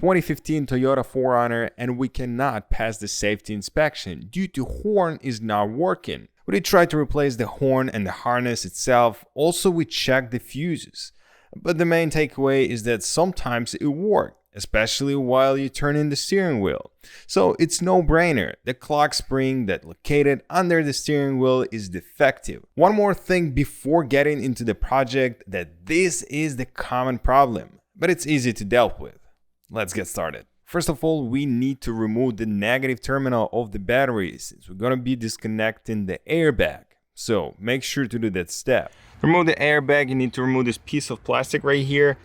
2015 Toyota 4Runner, and we cannot pass the safety inspection due to horn is not working. We did try to replace the horn and the harness itself. Also, we checked the fuses. But the main takeaway is that sometimes it worked, especially while you turn in the steering wheel. So it's no-brainer. The clock spring that located under the steering wheel is defective. One more thing before getting into the project, that this is the common problem, but it's easy to deal with. Let's get started. First of all, we need to remove the negative terminal of the battery since we're going to be disconnecting the airbag. So make sure to do that step. To remove the airbag, you need to remove this piece of plastic right here.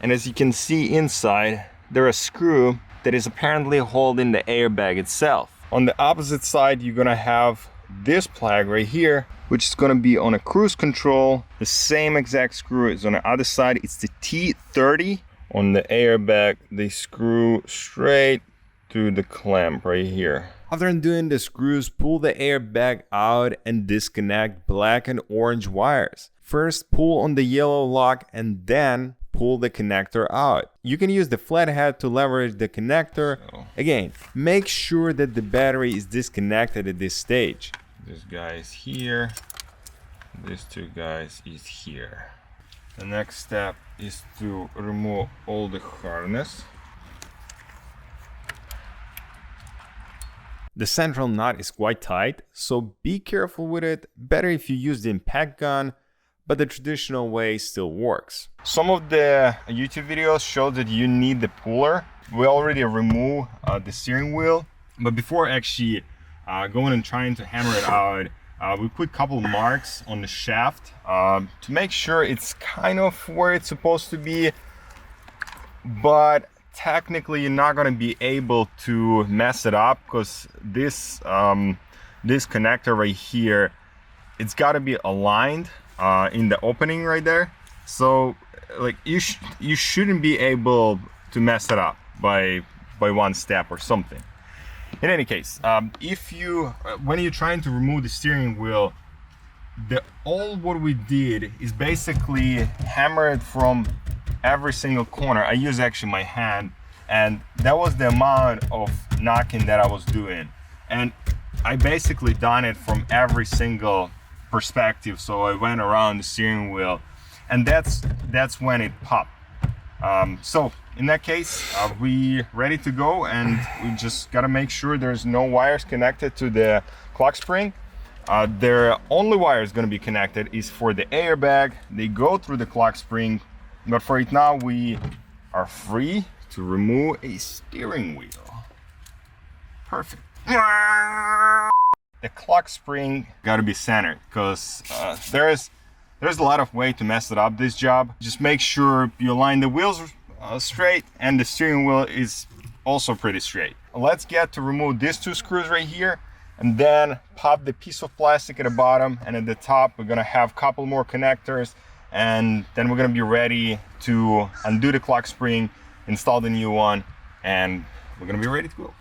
And as you can see inside, there's a screw that is apparently holding the airbag itself. On the opposite side, you're going to have this plug right here, which is going to be on a cruise control. The same exact screw is on the other side. It's the T30. On the airbag, they screw straight to the clamp right here. After undoing the screws, pull the airbag out and disconnect black and orange wires. First, pull on the yellow lock and then pull the connector out. You can use the flathead to leverage the connector. Again, make sure that the battery is disconnected at this stage. This guy is here. These two guys is here. The next step is to remove all the harness. The central nut is quite tight, so be careful with it. Better if you use the impact gun, but the traditional way still works. Some of the YouTube videos show that you need the puller. We already removed the steering wheel, but before actually going and trying to hammer it out, we put a couple marks on the shaft to make sure it's kind of where it's supposed to be, but technically you're not going to be able to mess it up because this this connector right here, it's got to be aligned in the opening right there. So like you shouldn't be able to mess it up by one step or something. In any case, when you're trying to remove the steering wheel, all what we did is basically hammer it from every single corner. I use actually my hand, and that was the amount of knocking that I was doing. And I basically done it from every single perspective. So I went around the steering wheel, and that's when it popped. So in that case, we ready to go, and we just gotta make sure there's no wires connected to the clock spring. The only wire is gonna be connected is for the airbag. They go through the clock spring, but for it now we are free to remove a steering wheel. Perfect. The clock spring gotta be centered because there's a lot of way to mess it up this job. Just make sure you align the wheels straight, and the steering wheel is also pretty straight. Let's get to remove these two screws right here, and then pop the piece of plastic at the bottom, and at the top we're gonna have a couple more connectors, and then we're gonna be ready to undo the clock spring, install the new one, and we're gonna be ready to go.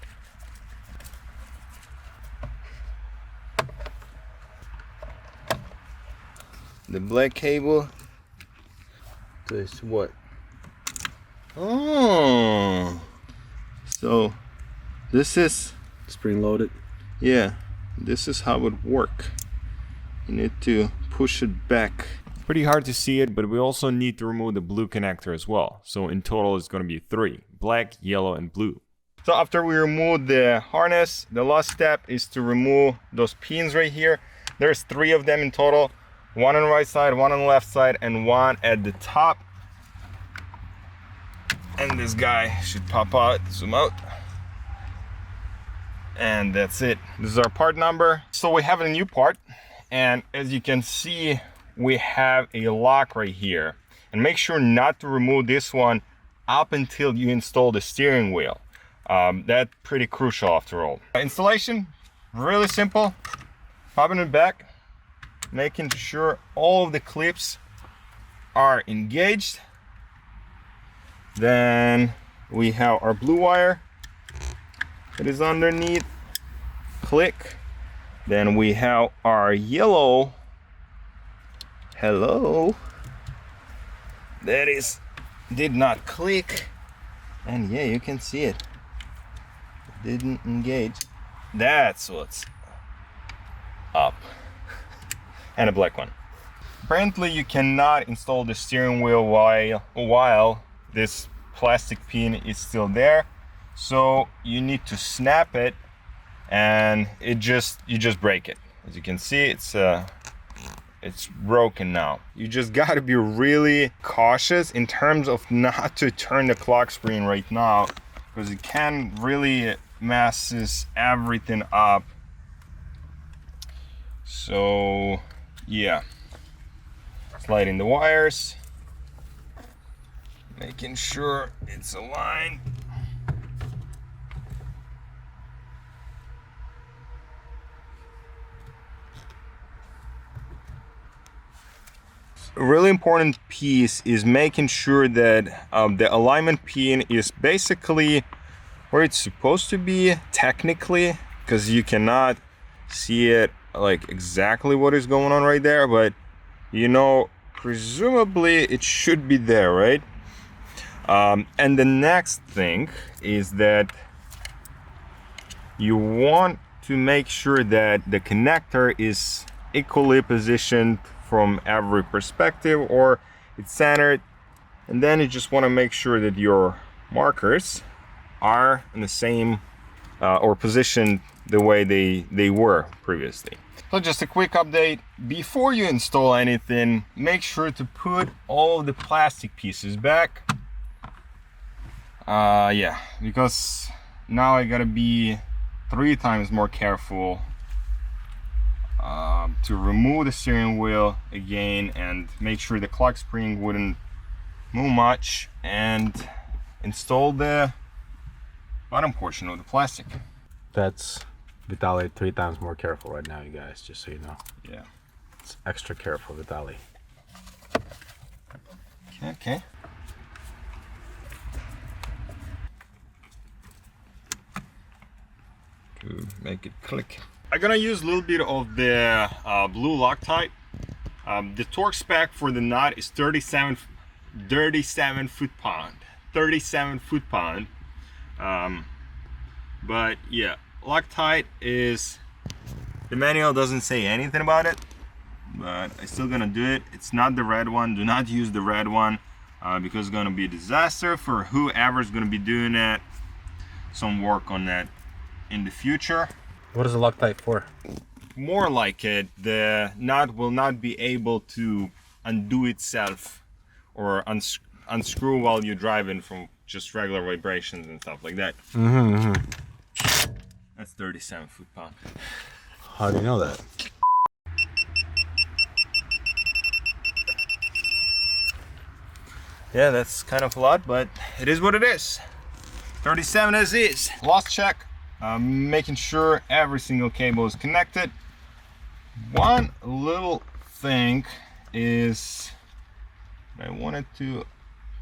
The black cable is what? Oh, so this is spring loaded. Yeah, this is how it works. You need to push it back. Pretty hard to see it, but we also need to remove the blue connector as well. So in total it's going to be 3: black, yellow, and blue. So after we remove the harness, the last step is to remove those pins right here. There's 3 of them in total. One on the right side, one on the left side, and one at the top. And this guy should pop out, zoom out. And that's it. This is our part number. So we have a new part, and as you can see, we have a lock right here. And make sure not to remove this one up until you install the steering wheel. That's pretty crucial after all. Installation, really simple. Popping it back, making sure all of the clips are engaged. Then we have our blue wire that is underneath. Click. Then we have our yellow. Hello. That did not click. And yeah, you can see it. It didn't engage. That's what's up. And a black one. Apparently you cannot install the steering wheel while this plastic pin is still there. So you need to snap it, and you just break it. As you can see, it's broken now. You just got to be really cautious in terms of not to turn the clock spring right now, because it can really messes everything up. So yeah, sliding the wires, making sure it's aligned. A really important piece is making sure that the alignment pin is basically where it's supposed to be technically, because you cannot see it like exactly what is going on right there, but you know, presumably it should be there, right? And the next thing is that you want to make sure that the connector is equally positioned from every perspective, or it's centered. And then you just want to make sure that your markers are in the same or positioned the way they were previously. So just a quick update, before you install anything, make sure to put all the plastic pieces back. Yeah, because now I gotta be 3 times more careful to remove the steering wheel again and make sure the clock spring wouldn't move much, and install the bottom portion of the plastic. That's Vitalii 3 times more careful right now, you guys, just so you know. Yeah. It's extra careful, Vitalii. Okay. To make it click. I'm gonna use a little bit of the blue Loctite. The torque spec for the nut is 37 foot-pound. 37 foot-pound. But yeah, Loctite is, the manual doesn't say anything about it, but I'm still gonna do it. It's not the red one. Do not use the red one because it's gonna be a disaster for whoever's gonna be doing it. Some work on that in the future. What is the Loctite for? More like it, the nut will not be able to undo itself or unscrew while you're driving from just regular vibrations and stuff like that. That's 37 foot-pound. How do you know that? Yeah, that's kind of a lot, but it is what it is. 37 as is. Last check, making sure every single cable is connected. One little thing is I wanted to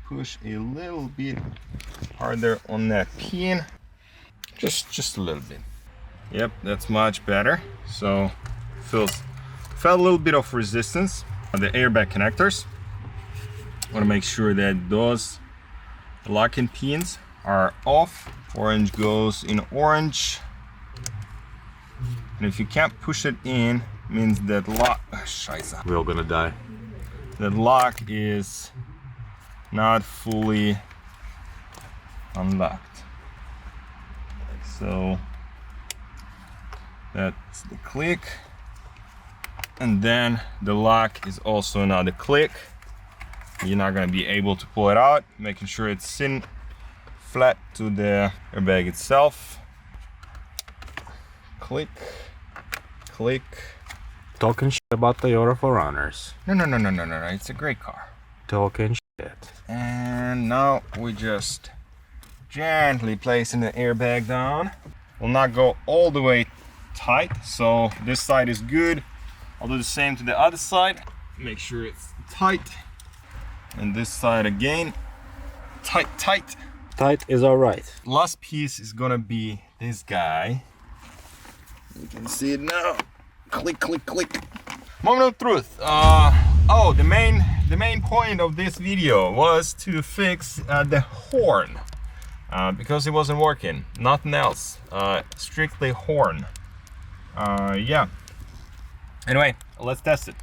push a little bit harder on that pin. Just a little bit. Yep, that's much better. So felt a little bit of resistance on the airbag connectors. Want to make sure that those locking pins are off. Orange goes in orange, and if you can't push it in, means that lock, scheiße, We're all gonna die. that lock is not fully unlocked. So that's the click, and then the lock is also another click. You're not going to be able to pull it out, making sure it's sitting flat to the airbag itself. Click, click. Talking shit about Toyota 4Runners. No, it's a great car. Talking shit. And now we just gently placing the airbag down. Will not go all the way tight, so this side is good. I'll do the same to the other side. Make sure it's tight. And this side again, tight. Tight is all right. Last piece is gonna be this guy. You can see it now. Click, click, click. Moment of truth. Oh, the main point of this video was to fix the horn. because it wasn't working, nothing else, strictly horn. Yeah. Anyway, let's test it.